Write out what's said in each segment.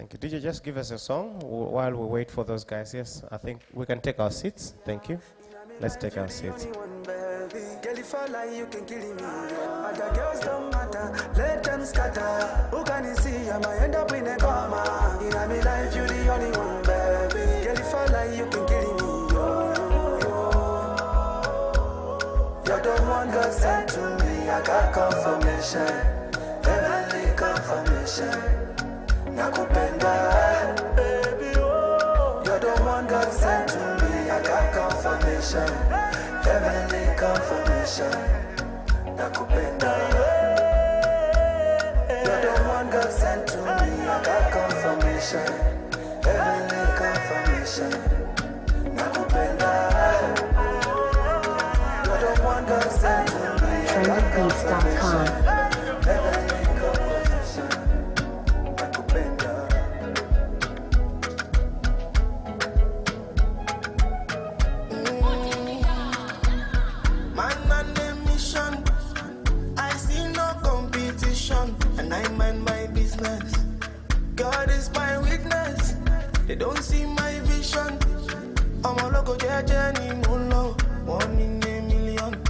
Thank you. Did you just give us a song while we wait for those guys? Yes, I think we can take our seats. Thank you. Let's take our seats. Girl, if I lie, you can kill me. Other girls don't matter, let them scatter. Who can you see? I might end up in a coma. In my life, you the only one, baby. Girl, if I lie, you can kill me. You're the one God sent to me. I got confirmation, heavenly confirmation. Nakupenda, baby, oh. You're the one God sent to me. I got confirmation, heavenly confirmation. Nakupenda, you're the one God sent to me. I got confirmation, heavenly confirmation. Nakupenda, you're the one God sent to me. I got confirmation, heavenly confirmation. And I mind my business. God is my witness. They don't see my vision. I'm a local journey, no, 1 in a million.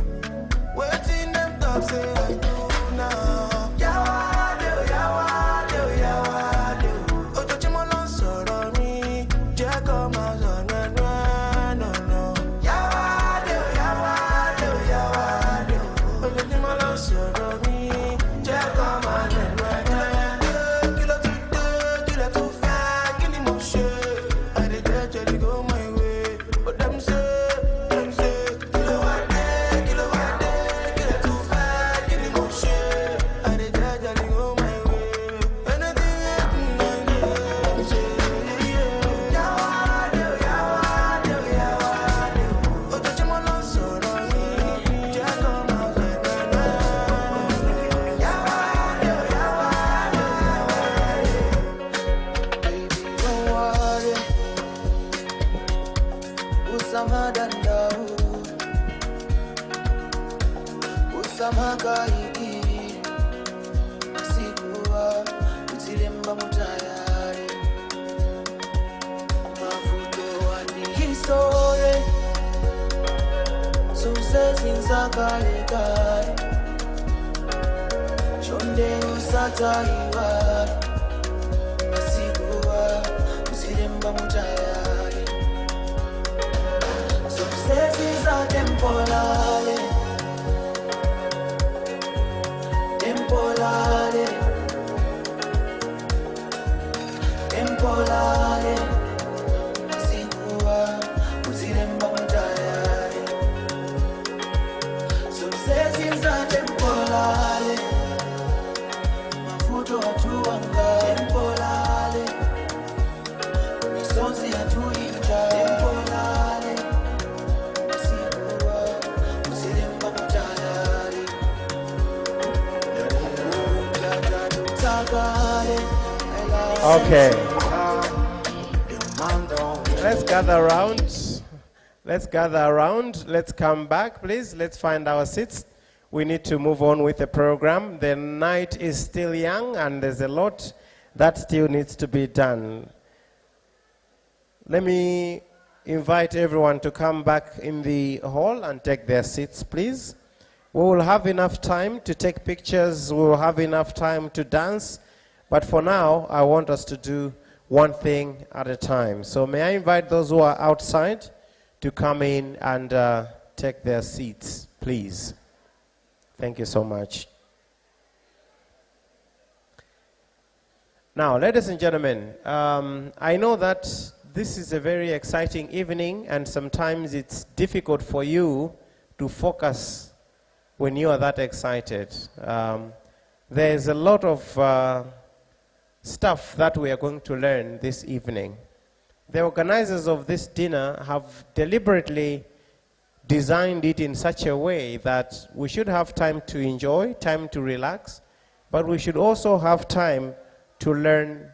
Waiting them talk, say I do now. Okay. Let's gather around. Let's gather around. Let's come back, please. Let's find our seats. We need to move on with the program. The night is still young, and there's a lot that still needs to be done. Let me invite everyone to come back in the hall and take their seats, please. We will have enough time to take pictures. We will have enough time to dance. But for now, I want us to do one thing at a time. So may I invite those who are outside to come in and take their seats, please. Thank you so much. Now, ladies and gentlemen, I know that this is a very exciting evening, and sometimes it's difficult for you to focus when you are that excited. There's a lot of stuff that we are going to learn this evening. The organizers of this dinner have deliberately designed it in such a way that we should have time to enjoy, time to relax, but we should also have time to learn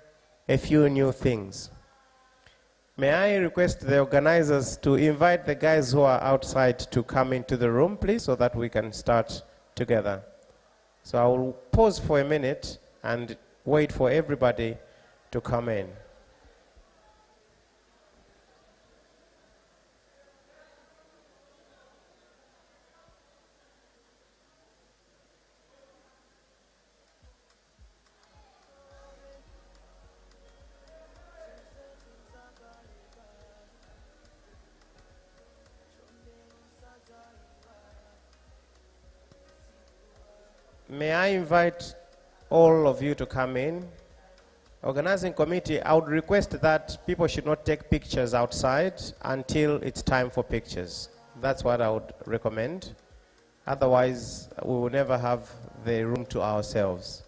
a few new things. May I request the organizers to invite the guys who are outside to come into the room, please, so that we can start together. So I will pause for a minute and wait for everybody to come in. May I invite all of you to come in? Organizing committee, I would request that people should not take pictures outside until it's time for pictures. That's what I would recommend. Otherwise, we will never have the room to ourselves.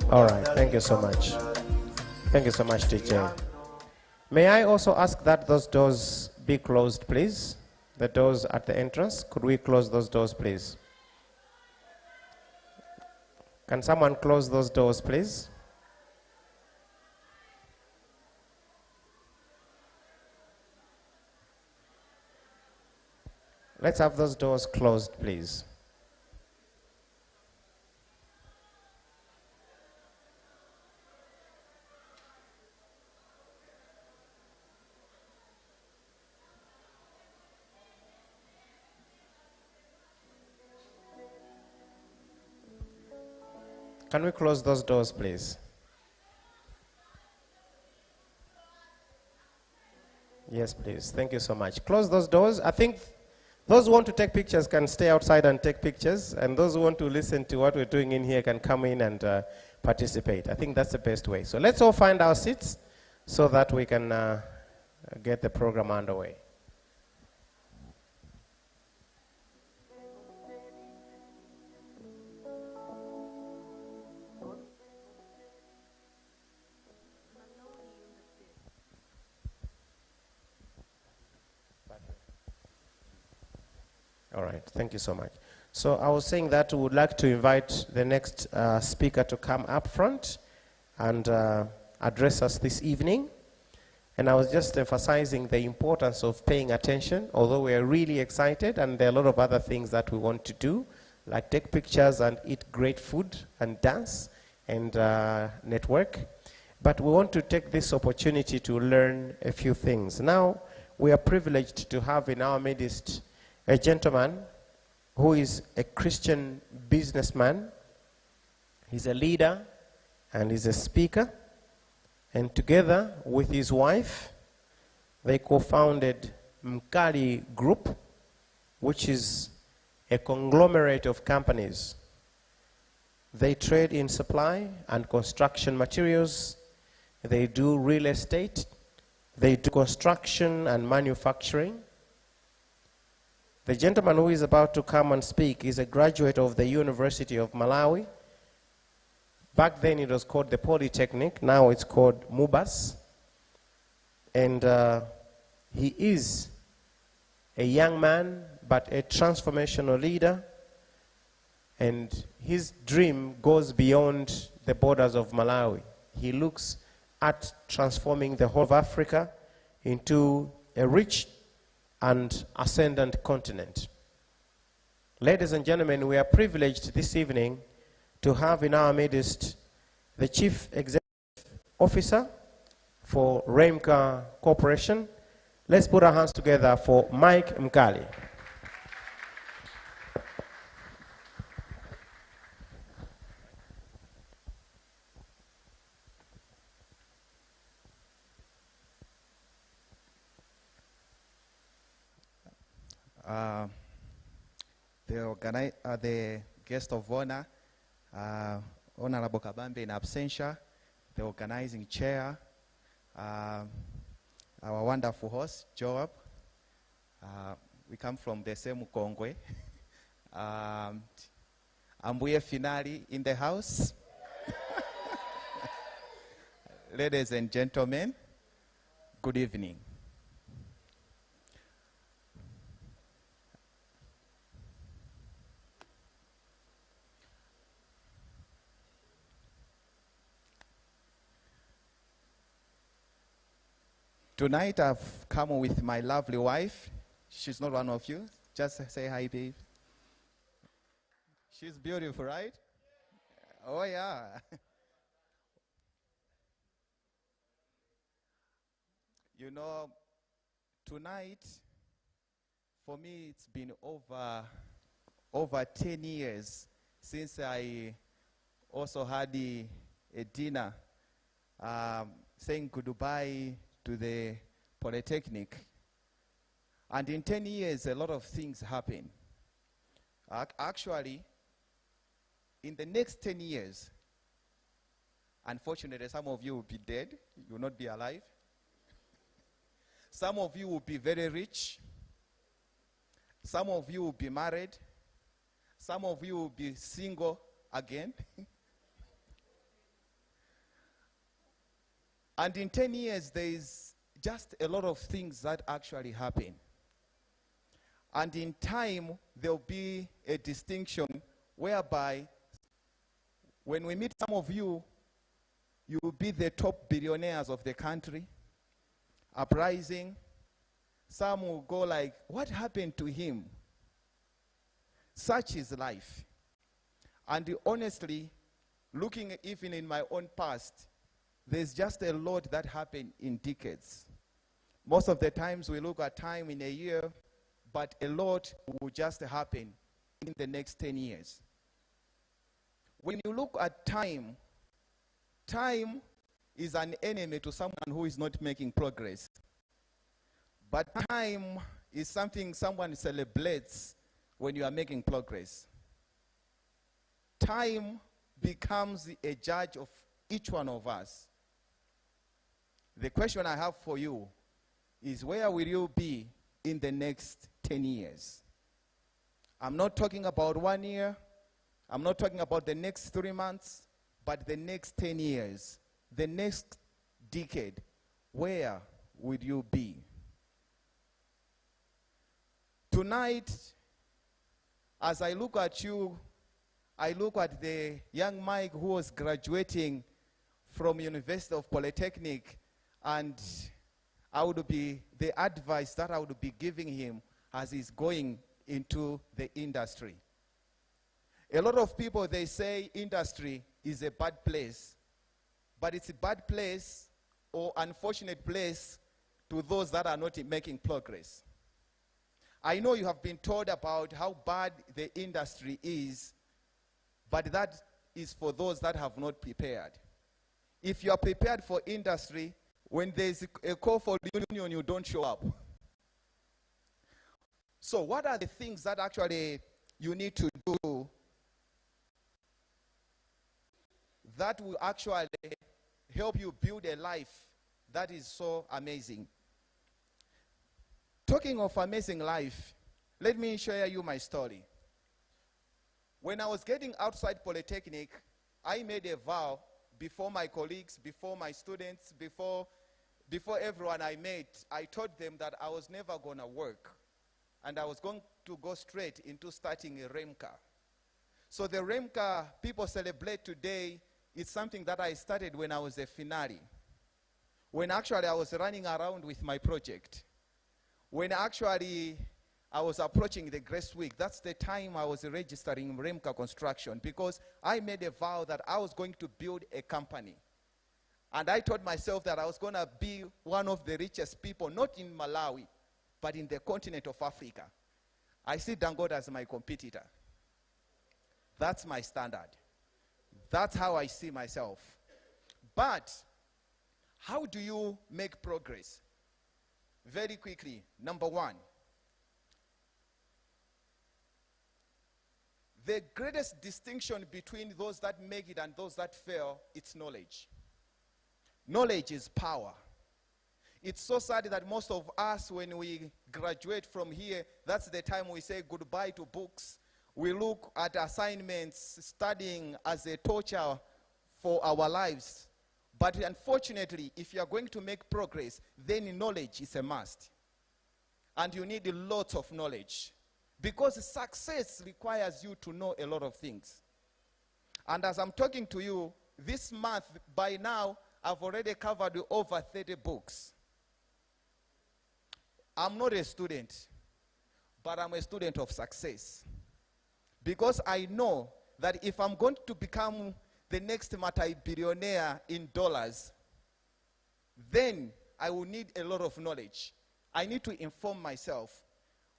All right, thank you so much. Thank you so much, TJ. May I also ask that those doors be closed, please? The doors at the entrance, could we close those doors, please? Can someone close those doors, please? Let's have those doors closed, please. Can we close those doors, please? Yes, please. Thank you so much. Close those doors. I think those who want to take pictures can stay outside and take pictures, and those who want to listen to what we're doing in here can come in and participate. I think that's the best way. So let's all find our seats so that we can get the program underway. All right, thank you so much. So I was saying that we would like to invite the next speaker to come up front and address us this evening. And I was just emphasizing the importance of paying attention, although we are really excited and there are a lot of other things that we want to do, like take pictures and eat great food and dance and network. But we want to take this opportunity to learn a few things. Now, we are privileged to have in our midst a gentleman who is a Christian businessman. He's a leader and he's a speaker. And together with his wife, they co-founded Mkali Group, which is a conglomerate of companies. They trade in supply and construction materials. They do real estate. They do construction and manufacturing. The gentleman who is about to come and speak is a graduate of the University of Malawi. Back then it was called the Polytechnic, now it's called MUBAS. And he is a young man, but a transformational leader. And his dream goes beyond the borders of Malawi. He looks at transforming the whole of Africa into a rich and ascendant continent. Ladies and gentlemen, we are privileged this evening to have in our midst the Chief Executive Officer for Remka Corporation. Let's put our hands together for Mike Mkali. The guest of honor, Honorable Kabambe in absentia, the organizing chair, our wonderful host, Joab. We come from the same Kongwe. Ambuye Finali in the house. Ladies and gentlemen, good evening. Tonight I've come with my lovely wife. She's not one of you. Just say hi, babe. She's beautiful, right? Oh, yeah. You know, tonight, for me, it's been over 10 years since I also had a dinner saying goodbye to the Polytechnic. And in 10 years, a lot of things happen. Actually, in the next 10 years, unfortunately, some of you will be dead. You will not be alive. Some of you will be very rich. Some of you will be married. Some of you will be single again. And in 10 years, there is just a lot of things that actually happen. And in time, there will be a distinction whereby when we meet some of you, you will be the top billionaires of the country, uprising. Some will go like, what happened to him? Such is life. And honestly, looking even in my own past, there's just a lot that happened in decades. Most of the times we look at time in a year, but a lot will just happen in the next 10 years. When you look at time, time is an enemy to someone who is not making progress. But time is something someone celebrates when you are making progress. Time becomes a judge of each one of us. The question I have for you is, where will you be in the next 10 years? I'm not talking about 1 year. I'm not talking about the next 3 months, but the next 10 years, the next decade. Where will you be? Tonight, as I look at you, I look at the young Mike who was graduating from University of Polytechnic, and I would be, the advice that I would be giving him as he's going into the industry. A lot of people, they say industry is a bad place, but it's a bad place or unfortunate place to those that are not making progress. I know you have been told about how bad the industry is, but that is for those that have not prepared. If you are prepared for industry, when there's a call for union, you don't show up. So what are the things that actually you need to do that will actually help you build a life that is so amazing? Talking of amazing life, let me share you my story. When I was getting outside Polytechnic, I made a vow before my colleagues, before my students, before everyone I met. I told them that I was never going to work, and I was going to go straight into starting a REMCA. So the REMCA people celebrate today is something that I started when I was a finale. When actually I was running around with my project. When actually I was approaching the Grace Week, that's the time I was registering REMCA Construction, because I made a vow that I was going to build a company. And I told myself that I was going to be one of the richest people, not in Malawi, but in the continent of Africa. I see Dangote as my competitor. That's my standard. That's how I see myself. But how do you make progress? Very quickly, number one, the greatest distinction between those that make it and those that fail, it's knowledge. Knowledge is power. It's so sad that most of us, when we graduate from here, that's the time we say goodbye to books. We look at assignments, studying as a torture for our lives. But unfortunately, if you are going to make progress, then knowledge is a must. And you need lots of knowledge. Because success requires you to know a lot of things. And as I'm talking to you, this month, by now, I've already covered over 30 books. I'm not a student, but I'm a student of success. Because I know that if I'm going to become the next multi-billionaire in dollars, then I will need a lot of knowledge. I need to inform myself.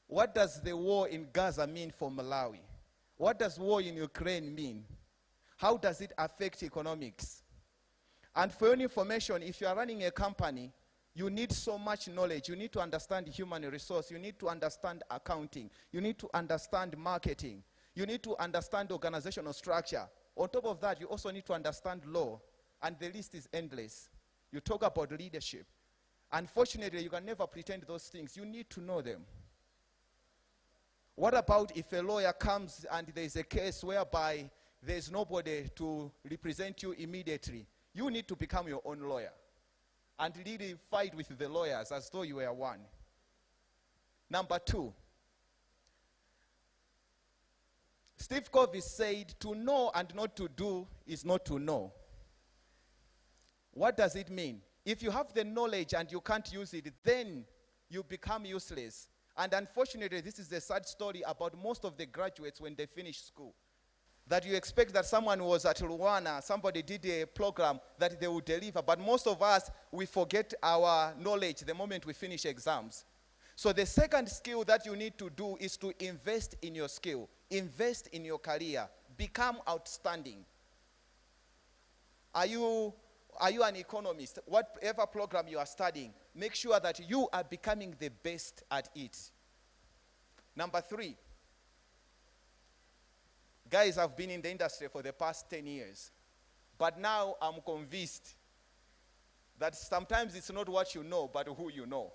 What does the war in Gaza mean for Malawi? What does war in Ukraine mean? How does it affect economics? And for your information, if you are running a company, you need so much knowledge. You need to understand human resource. You need to understand accounting. You need to understand marketing. You need to understand organizational structure. On top of that, you also need to understand law. And the list is endless. You talk about leadership. Unfortunately, you can never pretend those things. You need to know them. What about if a lawyer comes and there's a case whereby there's nobody to represent you immediately? You need to become your own lawyer and really fight with the lawyers as though you were one. Number 2, Steve Covey said, to know and not to do is not to know. What does it mean? If you have the knowledge and you can't use it, then you become useless. And unfortunately, this is the sad story about most of the graduates when they finish school. That you expect that someone was at Rwanda, somebody did a program that they would deliver. But most of us, we forget our knowledge the moment we finish exams. So the second skill that you need to do is to invest in your skill. Invest in your career. Become outstanding. Are you an economist? Whatever program you are studying, make sure that you are becoming the best at it. Number 3. Guys, I've been in the industry for the past 10 years. But now I'm convinced that sometimes it's not what you know, but who you know.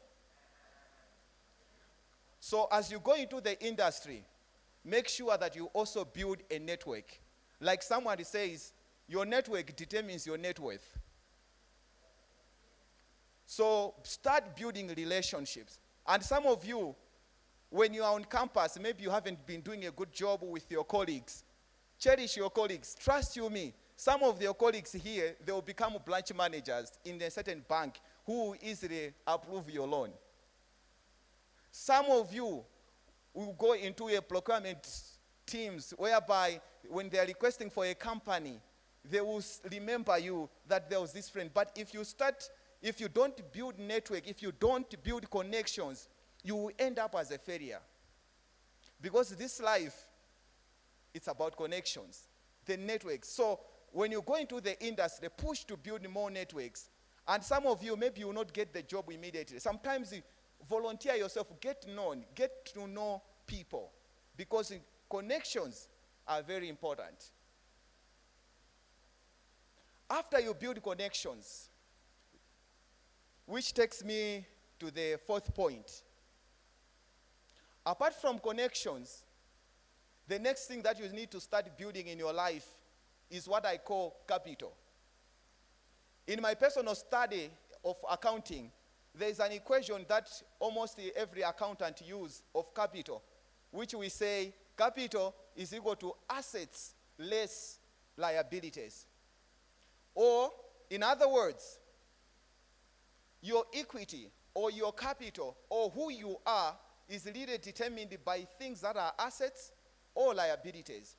So as you go into the industry, make sure that you also build a network. Like someone says, your network determines your net worth. So start building relationships. And some of you, when you are on campus, maybe you haven't been doing a good job with your colleagues. Cherish your colleagues. Trust you me. Some of your colleagues here, they will become branch managers in a certain bank who will easily approve your loan. Some of you will go into a procurement teams whereby when they are requesting for a company, they will remember you that there was this friend. But if you don't build network, if you don't build connections, you will end up as a failure. Because this life, it's about connections, the networks. So when you go into the industry, push to build more networks. And some of you, maybe you will not get the job immediately. Sometimes you volunteer yourself, get known, get to know people. Because connections are very important. After you build connections, which takes me to the 4th point. Apart from connections, the next thing that you need to start building in your life is what I call capital. In my personal study of accounting, there is an equation that almost every accountant uses of capital, which we say capital is equal to assets less liabilities. Or, in other words, your equity or your capital or who you are is really determined by things that are assets or liabilities.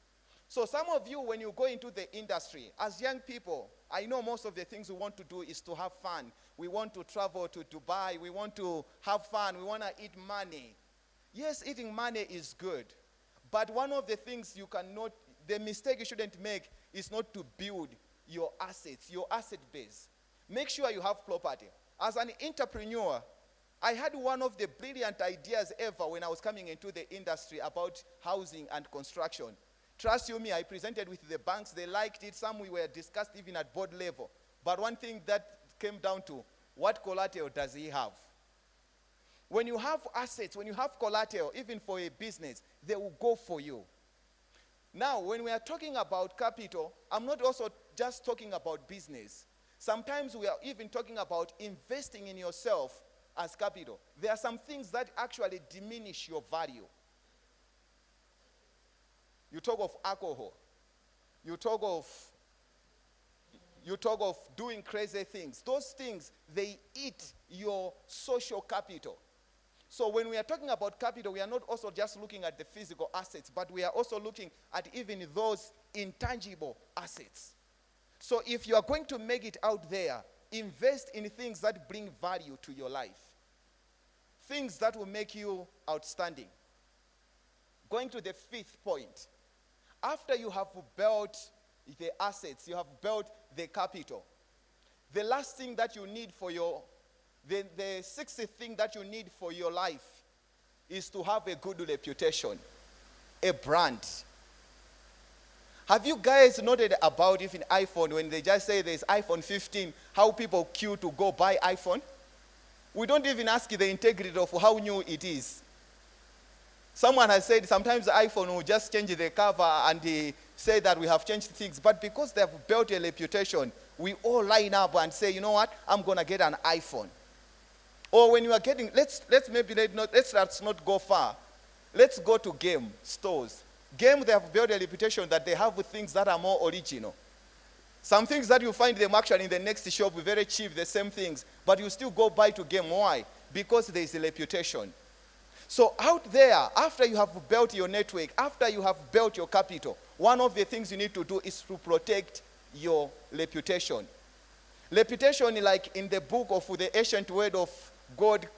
So some of you, when you go into the industry, as young people, I know most of the things we want to do is to have fun. We want to travel to Dubai. We want to have fun. We want to eat money. Yes, eating money is good. But one of the things the mistake you shouldn't make is not to build your assets, your asset base. Make sure you have property. As an entrepreneur, I had one of the brilliant ideas ever when I was coming into the industry about housing and construction. Trust you me, I presented with the banks. They liked it. Some we were discussed even at board level. But one thing that came down to what collateral does he have. When you have assets, when you have collateral, even for a business, they will go for you. Now, when we are talking about capital, I'm not also just talking about business. Sometimes we are even talking about investing in yourself as capital. There are some things that actually diminish your value. You talk of alcohol. You talk of doing crazy things. Those things, they eat your social capital. So when we are talking about capital, we are not also just looking at the physical assets, but we are also looking at even those intangible assets. So if you are going to make it out there, invest in things that bring value to your life. Things that will make you outstanding. Going to the fifth point. After you have built the assets, you have built the capital, the last thing that you need for your, the sixth thing that you need for your life is to have a good reputation, a brand. Have you guys noted about even iPhone, when they just say there's iPhone 15, how people queue to go buy iPhone? We don't even ask the integrity of how new it is. Someone has said sometimes the iPhone will just change the cover and they say that we have changed things. But because they have built a reputation, we all line up and say, you know what, I'm going to get an iPhone. Or when you are getting, let's not go far. Let's go to game stores. Game, they have built a reputation that they have things that are more original. Some things that you find them actually in the next shop very cheap, the same things. But you still go buy to game. Why? Because there is a reputation. So out there, after you have built your network, after you have built your capital, one of the things you need to do is to protect your reputation. Reputation, like in the book of the ancient word of God,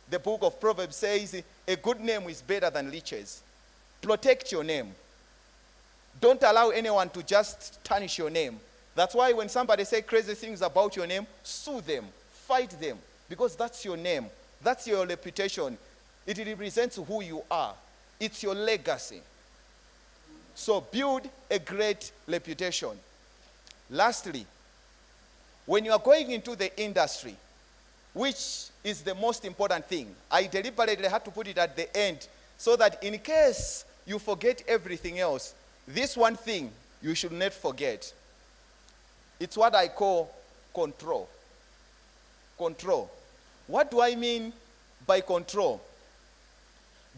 the book of Proverbs says, a good name is better than riches. Protect your name. Don't allow anyone to just tarnish your name. That's why when somebody says crazy things about your name, sue them, fight them, because that's your name. That's your reputation. It represents who you are. It's your legacy. So build a great reputation. Lastly, when you are going into the industry, which is the most important thing, I deliberately had to put it at the end so that in case you forget everything else, this one thing you should not forget. It's what I call control. Control. What do I mean by control?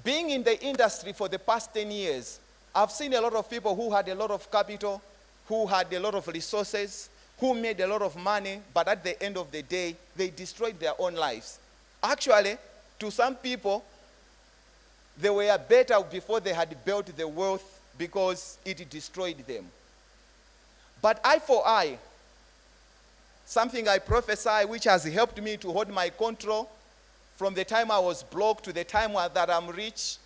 Being in the industry for the past 10 years, I've seen a lot of people who had a lot of capital, who had a lot of resources, who made a lot of money, but at the end of the day, they destroyed their own lives. Actually, to some people, they were better before they had built the wealth because it destroyed them. But eye for eye, something I prophesy which has helped me to hold my control from the time I was broke to the time that I'm rich,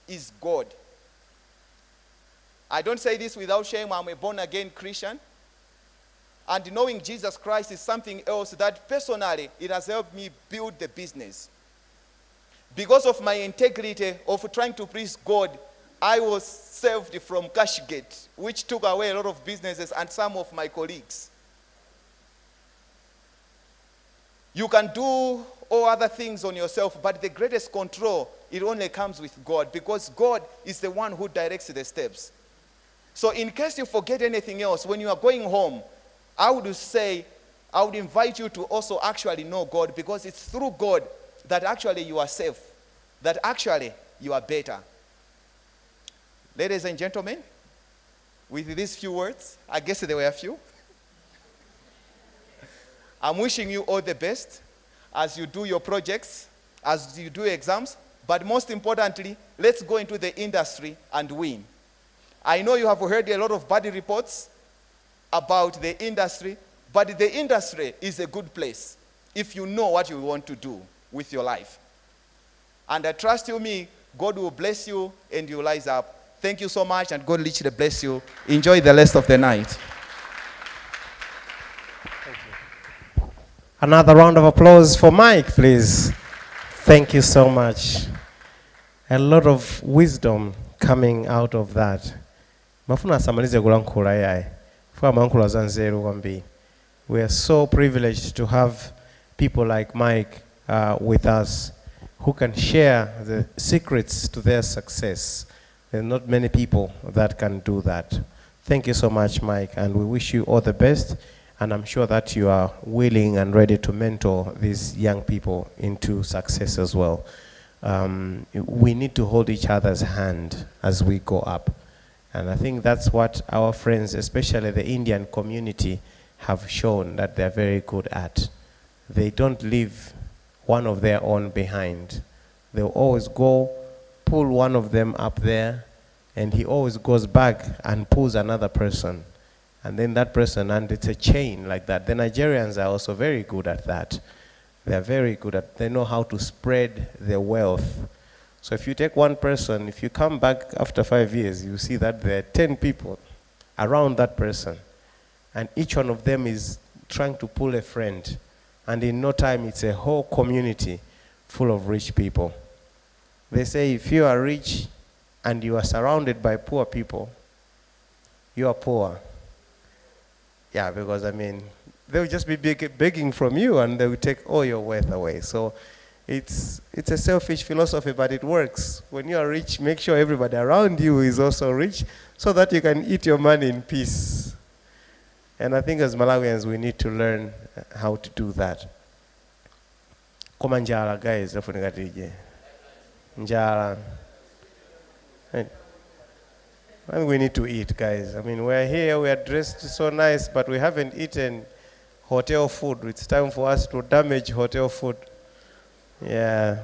is God. I don't say this without shame. I'm a born-again Christian. And knowing Jesus Christ is something else that personally, it has helped me build the business. Because of my integrity of trying to please God, I was saved from Cashgate, which took away a lot of businesses and some of my colleagues. You can do all other things on yourself, but the greatest control, it only comes with God, because God is the one who directs the steps. So in case you forget anything else, when you are going home, I would invite you to also actually know God, because it's through God that actually you are safe, that actually you are better. Ladies and gentlemen, with these few words, I guess there were a few. I'm wishing you all the best as you do your projects, as you do exams, but most importantly, let's go into the industry and win. I know you have heard a lot of bad reports about the industry, but the industry is a good place if you know what you want to do with your life. And I trust you me, God will bless you and you rise up. Thank you so much, and God literally bless you. Enjoy the rest of the night. Another round of applause for Mike, please. Thank you so much. A lot of wisdom coming out of that. Mafuna samalize kulankula yai. We are so privileged to have people like Mike with us who can share the secrets to their success. There are not many people that can do that. Thank you so much, Mike, and we wish you all the best. And I'm sure that you are willing and ready to mentor these young people into success as well. We need to hold each other's hand as we go up. And I think that's what our friends, especially the Indian community, have shown that they're very good at. They don't leave one of their own behind. They'll always go, pull one of them up there, and he always goes back and pulls another person. And then that person, and it's a chain like that. The Nigerians are also very good at that. They're very good at, they know how to spread their wealth. So if you take one person, if you come back after 5 years, you see that there are 10 people around that person. And each one of them is trying to pull a friend. And in no time, it's a whole community full of rich people. They say if you are rich and you are surrounded by poor people, you are poor. Yeah, because I mean, they'll just be begging from you and they will take all your wealth away. So it's a selfish philosophy, but it works. When you are rich, make sure everybody around you is also rich so that you can eat your money in peace. And I think as Malawians, we need to learn how to do that. Koma njala, guys, njala. I think we need to eat, guys. I mean, we're here, we are dressed so nice, but we haven't eaten hotel food. It's time for us to damage hotel food. Yeah.